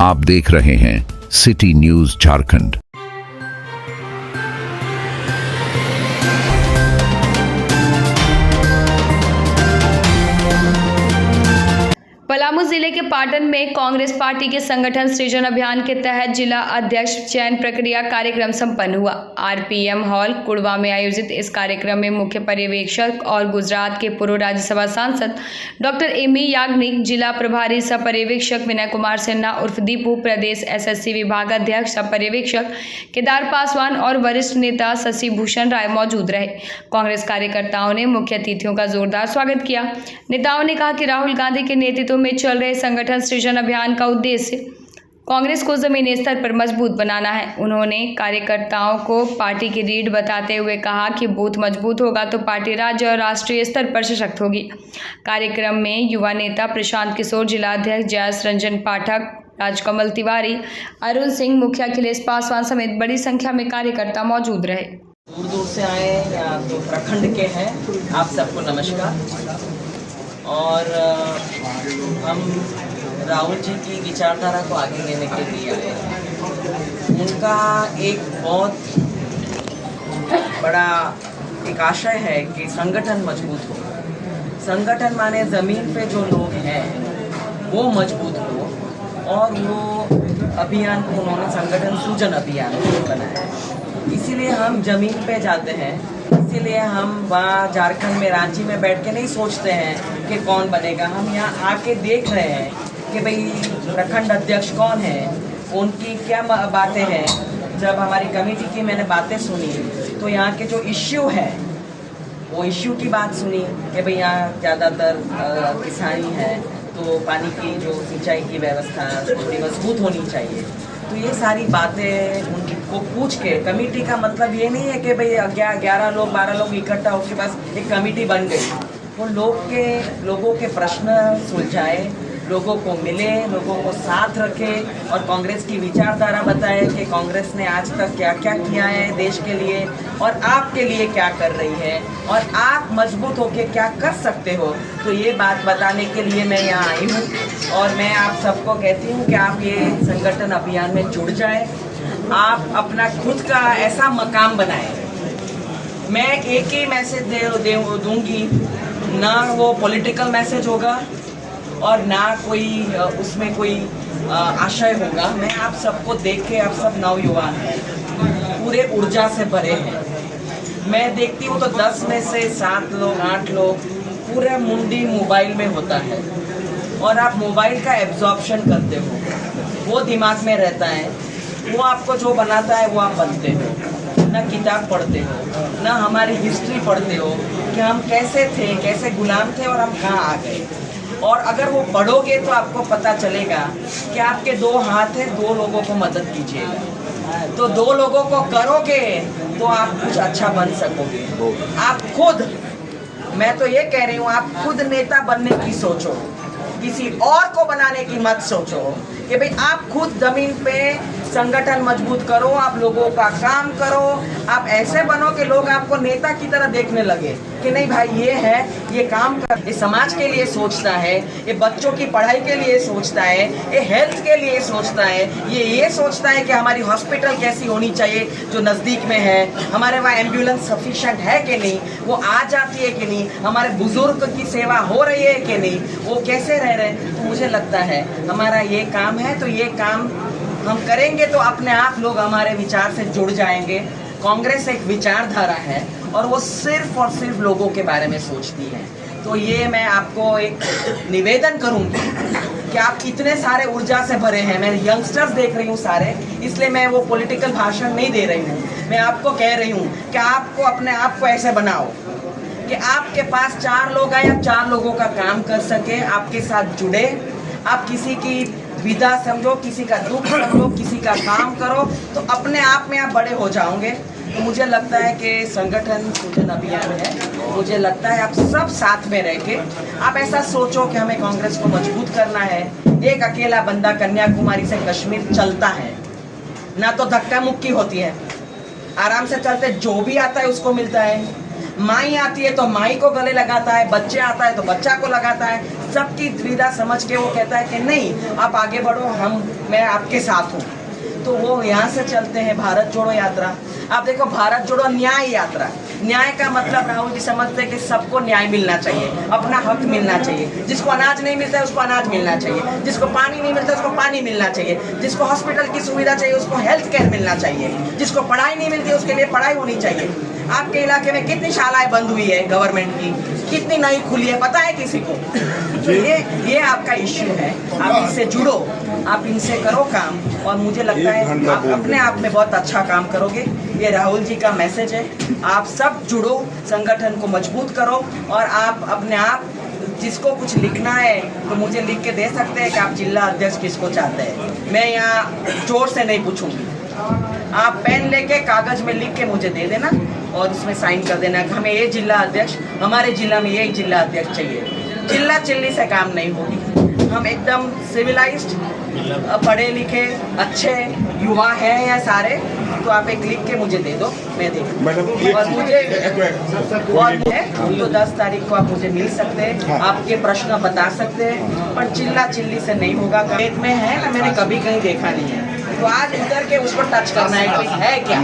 आप देख रहे हैं सिटी न्यूज झारखंड। पलामू जिले के पाटन में कांग्रेस पार्टी के संगठन सृजन अभियान के तहत जिला अध्यक्ष चयन प्रक्रिया कार्यक्रम संपन्न हुआ। आरपीएम हॉल कुड़वा में आयोजित इस कार्यक्रम में मुख्य पर्यवेक्षक और गुजरात के पूर्व राज्यसभा सांसद डॉक्टर एमी याग्निक, जिला प्रभारी सह पर्यवेक्षक विनय कुमार सिन्हा उर्फ दीपू, प्रदेश एसएससी विभाग अध्यक्ष सह पर्यवेक्षक केदार पासवान और वरिष्ठ नेता शशि भूषण राय मौजूद रहे। कांग्रेस कार्यकर्ताओं ने मुख्य अतिथियों का जोरदार स्वागत किया। नेताओं ने कहा कि राहुल गांधी के नेतृत्व में चल रहे संगठन सृजन अभियान का उद्देश्य कांग्रेस को जमीनी स्तर पर मजबूत बनाना है। उन्होंने कार्यकर्ताओं को पार्टी की रीढ़ बताते हुए कहा कि बूथ मजबूत होगा तो पार्टी राज्य और राष्ट्रीय स्तर पर सशक्त होगी। कार्यक्रम में युवा नेता प्रशांत किशोर, जिला अध्यक्ष जयस रंजन पाठक, राजकमल तिवारी, अरुण सिंह, मुखिया अखिलेश पासवान समेत बड़ी संख्या में कार्यकर्ता मौजूद रहे। दूर दूर से आए या तो प्रखंड के हैं, आप सबको नमस्कार। और हम राहुल जी की विचारधारा को आगे लेने के लिए आए। उनका एक बहुत बड़ा एक आशय है कि संगठन मजबूत हो। संगठन माने ज़मीन पे जो लोग हैं वो मजबूत हो, और वो अभियान को उन्होंने संगठन सृजन अभियान बनाया। इसीलिए हम ज़मीन पे जाते हैं, इसीलिए हम वहाँ झारखंड में रांची में बैठ के नहीं सोचते हैं कि कौन बनेगा। हम यहाँ आके देख रहे हैं कि भाई प्रखंड अध्यक्ष कौन है, उनकी क्या बातें हैं। जब हमारी कमेटी की मैंने बातें सुनी तो यहाँ के जो इश्यू है वो इश्यू की बात सुनी कि भाई यहाँ ज़्यादातर किसानी है, तो पानी की जो सिंचाई की व्यवस्था थोड़ी मजबूत होनी चाहिए। तो ये सारी बातें उनको पूछ के, कमेटी का मतलब ये नहीं है कि भाई 11 लोग 12 लोग इकट्ठा होकर बस एक कमेटी बन गई। वो लोगों के प्रश्न सुलझाए, लोगों को मिले, लोगों को साथ रखे और कांग्रेस की विचारधारा बताए कि कांग्रेस ने आज तक क्या क्या किया है देश के लिए और आपके लिए क्या कर रही है और आप मजबूत होके क्या कर सकते हो। तो ये बात बताने के लिए मैं यहाँ आई हूँ और मैं आप सबको कहती हूँ कि आप ये संगठन अभियान में जुड़ जाए। आप अपना खुद का ऐसा मकाम बनाएं। मैं एक ही मैसेज दूंगी, ना वो पॉलिटिकल मैसेज होगा और ना कोई उसमें कोई आशय होगा। मैं आप सबको देख के, आप सब नवयुवान हैं, पूरे ऊर्जा से भरे हैं। मैं देखती हूँ तो 10 में से 7 लोग 8 लोग पूरे मुंडी मोबाइल में होता है और आप मोबाइल का एब्जॉर्प्शन करते हो, वो दिमाग में रहता है। वो आपको जो बनाता है वो आप बनते हो, ना किताब पढ़ते हो, ना हमारी हिस्ट्री पढ़ते हो कि हम कैसे थे, कैसे गुलाम थे और हम कहाँ आ गए। और अगर वो पढ़ोगे तो आपको पता चलेगा कि आपके 2 हाथ हैं, 2 लोगों को मदद कीजिएगा। तो 2 लोगों को करोगे तो आप कुछ अच्छा बन सकोगे। आप खुद, मैं तो ये कह रही हूँ, आप खुद नेता बनने की सोचो, किसी और को बनाने की मत सोचो कि भाई आप खुद जमीन पे संगठन मजबूत करो, आप लोगों का काम करो, आप ऐसे बनो कि लोग आपको नेता की तरह देखने लगे कि नहीं भाई ये है, ये काम कर, ये समाज के लिए सोचता है, ये बच्चों की पढ़ाई के लिए सोचता है, ये हेल्थ के लिए सोचता है, ये सोचता है कि हमारी हॉस्पिटल कैसी होनी चाहिए जो नज़दीक में है, हमारे वहाँ एम्बुलेंस सफिशेंट है कि नहीं, वो आ जाती है कि नहीं, हमारे बुजुर्ग की सेवा हो रही है कि नहीं, वो कैसे रह रहे हैं। तो मुझे लगता है हमारा ये काम है, तो ये काम हम करेंगे तो अपने आप लोग हमारे विचार से जुड़ जाएंगे। कांग्रेस एक विचारधारा है और वो सिर्फ और सिर्फ लोगों के बारे में सोचती है। तो ये मैं आपको एक निवेदन करूंगी कि आप इतने सारे ऊर्जा से भरे हैं, मैं यंगस्टर्स देख रही हूँ सारे, इसलिए मैं वो पॉलिटिकल भाषण नहीं दे रही हूँ। मैं आपको कह रही हूँ कि आपको अपने आप को ऐसे बनाओ कि आपके पास 4 लोग आए, आप 4 लोगों का काम कर सके, आपके साथ जुड़े, आप किसी की विदा समझो, किसी का दुख समझो, किसी का काम करो, तो अपने आप में आप बड़े हो जाओगे। तो मुझे लगता है कि संगठन सृजन अभियान है, मुझे लगता है आप सब साथ में रह के आप ऐसा सोचो कि हमें कांग्रेस को मजबूत करना है। एक अकेला बंदा कन्याकुमारी से कश्मीर चलता है, ना तो धक्का मुक्की होती है, आराम से चलते, जो भी आता है उसको मिलता है। माई आती है तो माई को गले लगाता है, बच्चे आता है तो बच्चा को लगाता है, सबकी दुविधा समझ के वो कहता है कि नहीं आप आगे बढ़ो, मैं आपके साथ हूँ। तो वो यहाँ से चलते हैं भारत जोड़ो यात्रा। आप देखो भारत जोड़ो न्याय यात्रा, न्याय का मतलब राहुल जी समझते हैं कि सबको न्याय मिलना चाहिए, अपना हक मिलना चाहिए। जिसको अनाज नहीं मिलता है उसको अनाज मिलना चाहिए, जिसको पानी नहीं मिलता उसको पानी मिलना चाहिए, जिसको हॉस्पिटल की सुविधा चाहिए उसको हेल्थ केयर मिलना चाहिए, जिसको पढ़ाई नहीं मिलती उसके लिए पढ़ाई होनी चाहिए। आपके इलाके में कितनी शालाएं बंद हुई है गवर्नमेंट की, कितनी नई खुली है, पता है किसी को? तो ये आपका इश्यू है, आप इससे जुड़ो, आप इनसे करो काम, और मुझे लगता है आप अपने आप में बहुत अच्छा काम करोगे। ये राहुल जी का मैसेज है, आप सब जुड़ो, संगठन को मजबूत करो, और आप अपने आप जिसको कुछ लिखना है तो मुझे लिख के दे सकते हैं कि आप जिला अध्यक्ष किसको चाहते हैं। मैं यहाँ जोर से नहीं पूछूंगी, आप पेन लेके कागज में लिख के मुझे दे देना और उसमें साइन कर देना कि हमें ये जिला अध्यक्ष, हमारे जिला में ये जिला अध्यक्ष चाहिए। चिल्ला चिल्ली से काम नहीं होगी, हम एकदम सिविलाइज्ड, पढ़े लिखे अच्छे युवा हैं या सारे, तो आप एक लिख के मुझे दे दो, मैं दे दूँ। और मुझे तो 10 तारीख को आप मुझे मिल सकते हैं, आपके प्रश्न बता सकते हैं, पर चिल्ला चिल्ली से नहीं होगा। खेत में है ना, मैंने कभी कहीं देखा नहीं है, तो आज उतर के उसको टच करना है कि है क्या।